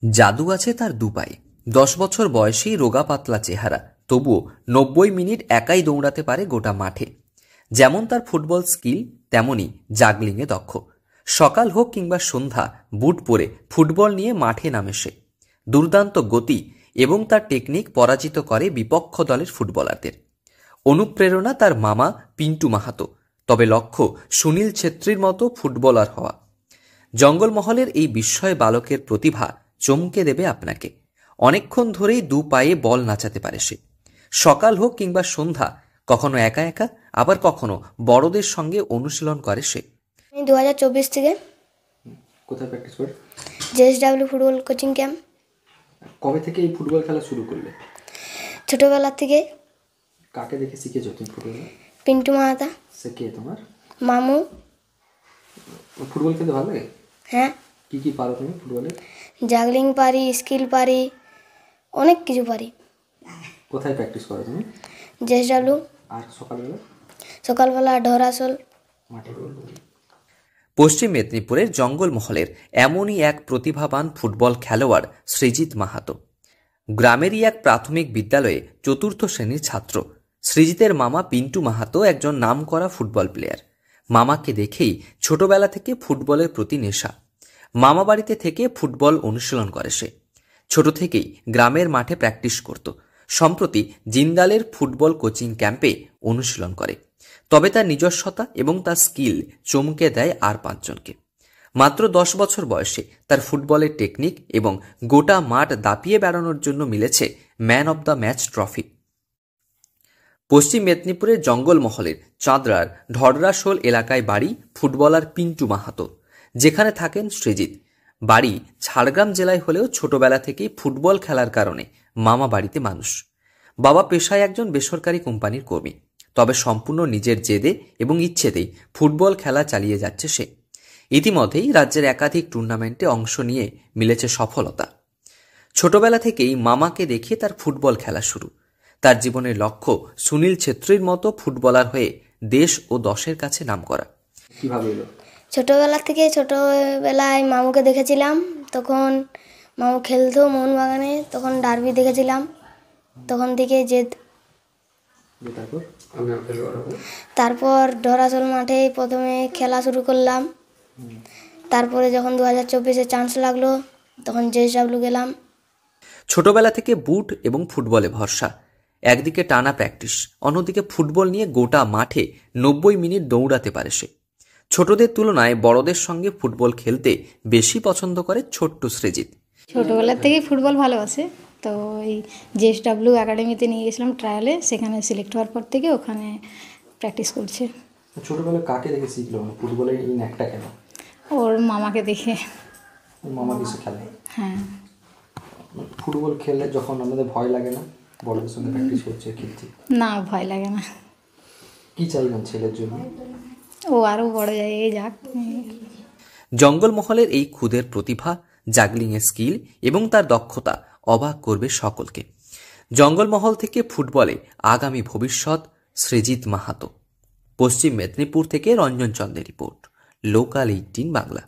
জাদু আছে তার দুপায়ে। 10 বছর বয়সেই রোগা পাতলা চেহারা, তবুও 90 মিনিট একাই দৌড়াতে পারে গোটা মাঠে। যেমন তার ফুটবল স্কিল, তেমনি জাগলিংয়ে দক্ষ। সকাল হোক কিংবা সন্ধ্যা, বুট পরে ফুটবল নিয়ে মাঠে নামে সে। দুর্দান্ত গতি এবং তার টেকনিক পরাজিত করে বিপক্ষ দলের ফুটবলারদের। অনুপ্রেরণা তার মামা পিন্টু মাহাতো, তবে লক্ষ্য সুনীল ছেত্রীর মতো ফুটবলার হওয়া। জঙ্গলমহলের এই বিস্ময় বালকের প্রতিভা চমকে দেবে আপনাকে। অনেকক্ষণ ধরেই দু পায়ে বল নাচাতে পারে সে। সকাল হোক কিংবা সন্ধ্যা, কখনো একা একা, আবার কখনো বড়দের সঙ্গে অনুশীলন করে সে। 2024 থেকে। কোথায় প্র্যাকটিস করে? JSW football coaching camp. কবে থেকে এই ফুটবল খেলা শুরু করলে? ছোটবেলা থেকে। কাকে দেখে শিখেছো তুমি ফুটবল? পিন্টু মাহাতা। সে কে তোমার? মামু। ফুটবল খেলতে ভালো লাগে? হ্যাঁ। কি কি পারো তুমি ফুটবলে? জাগলিং পারি, স্কিল পারি, অনেক কিছু পারি। কোথায় প্র্যাকটিস করো তুমি? জেএসডব্লিউ। আর সকালবেলা ঢরাসল মাঠে। পশ্চিম মেদিনীপুরের জঙ্গলমহলের এমনই এক প্রতিভাবান ফুটবল খেলোয়াড় সৃজিত মাহাতো। গ্রামেরই এক প্রাথমিক বিদ্যালয়ে 4র্থ শ্রেণীর ছাত্র। সৃজিতের মামা পিন্টু মাহাতো একজন নামকরা ফুটবল প্লেয়ার। মামাকে দেখেই ছোটবেলা থেকে ফুটবলের প্রতি নেশা। মামা বাড়িতে থেকে ফুটবল অনুশীলন করে সে। ছোট থেকেই গ্রামের মাঠে প্র্যাকটিস করত। সম্প্রতি জিন্দালের ফুটবল কোচিং ক্যাম্পে অনুশীলন করে। তবে তার নিজস্বতা এবং তার স্কিল চমকে দেয় আর 5 জনকে। মাত্র 10 বছর বয়সে তার ফুটবলের টেকনিক এবং গোটা মাঠ দাপিয়ে বেড়ানোর জন্য মিলেছে man of the match trophy. পশ্চিম মেদিনীপুরের জঙ্গলমহলের চাঁদরার ঢড়রাশোল এলাকায় বাড়ি ফুটবলার পিন্টু মাহাতো, যেখানে থাকেন সৃজিত। বাড়ি ঝাড়গ্রাম জেলায় হলেও ছোটবেলা থেকেই ফুটবল খেলার কারণে মামা বাড়িতে মানুষ। বাবা পেশায় একজন বেসরকারি কোম্পানির কর্মী, তবে সম্পূর্ণ নিজের জেদে এবং ইচ্ছেতেই ফুটবল খেলা চালিয়ে যাচ্ছে সে। ইতিমধ্যেই রাজ্যের একাধিক টুর্নামেন্টে অংশ নিয়ে মিলেছে সফলতা। ছোটবেলা থেকেই মামাকে দেখে তার ফুটবল খেলা শুরু। তার জীবনের লক্ষ্য সুনীল ছেত্রীর মতো ফুটবলার হয়ে দেশ ও দশের কাছে নাম করা। কিভাবে এলো? ছোটবেলায় মামুকে দেখেছিলাম, তখন মামু খেলতো মোহনবাগানে, তখন ডার্বি দেখেছিলাম, তখন থেকে জেদ। তারপর ঢরাসল মাঠে প্রথমে খেলা শুরু করলাম। তারপরে যখন 2024-এ চান্স লাগলো, তখন জেএসডব্লিউ গেলাম। ছোটবেলা থেকে বুট এবং ফুটবলে ভরসা। একদিকে টানা প্র্যাকটিস, অন্যদিকে ফুটবল নিয়ে গোটা মাঠে 90 মিনিট দৌড়াতে পারে সে। ছোটদের তুলনায় বড়দের সঙ্গে ফুটবল খেলতে বেশি পছন্দ করে ছোট্ট সৃজিত। ছোটোবেলা থেকেই ফুটবল ভালোবাসে, তো এই জেএসডব্লিউ একাডেমিতে নিয়ে গেছিলাম ট্রায়ালে, সেখানে সিলেক্ট হওয়ার পর থেকে ওখানে প্র্যাকটিস করছে। ছোটবেলায় কাকে দেখে শিখলো ফুটবলের এই ন্যাকটা কেন? ওর মামাকে দেখে। মামা কিছু খেলে? হ্যাঁ। ফুটবল খেললে যখন আমাদের ভয় লাগে না? বড়দের সঙ্গে প্র্যাকটিস করছে, খেলছি। না, ভয় লাগে না। কি চাইবেন ছেলের জন্য? ও আরও বড় জায়গায় যাক। জঙ্গলমহলের এই খুদের প্রতিভা, জাগলিংয়ের স্কিল এবং তার দক্ষতা অবাক করবে সকলকে। জঙ্গলমহল থেকে ফুটবলে আগামী ভবিষ্যৎ সৃজিত মাহাতো। পশ্চিম মেদিনীপুর থেকে রঞ্জন চন্দ্রের রিপোর্ট, লোকাল 18 বাংলা।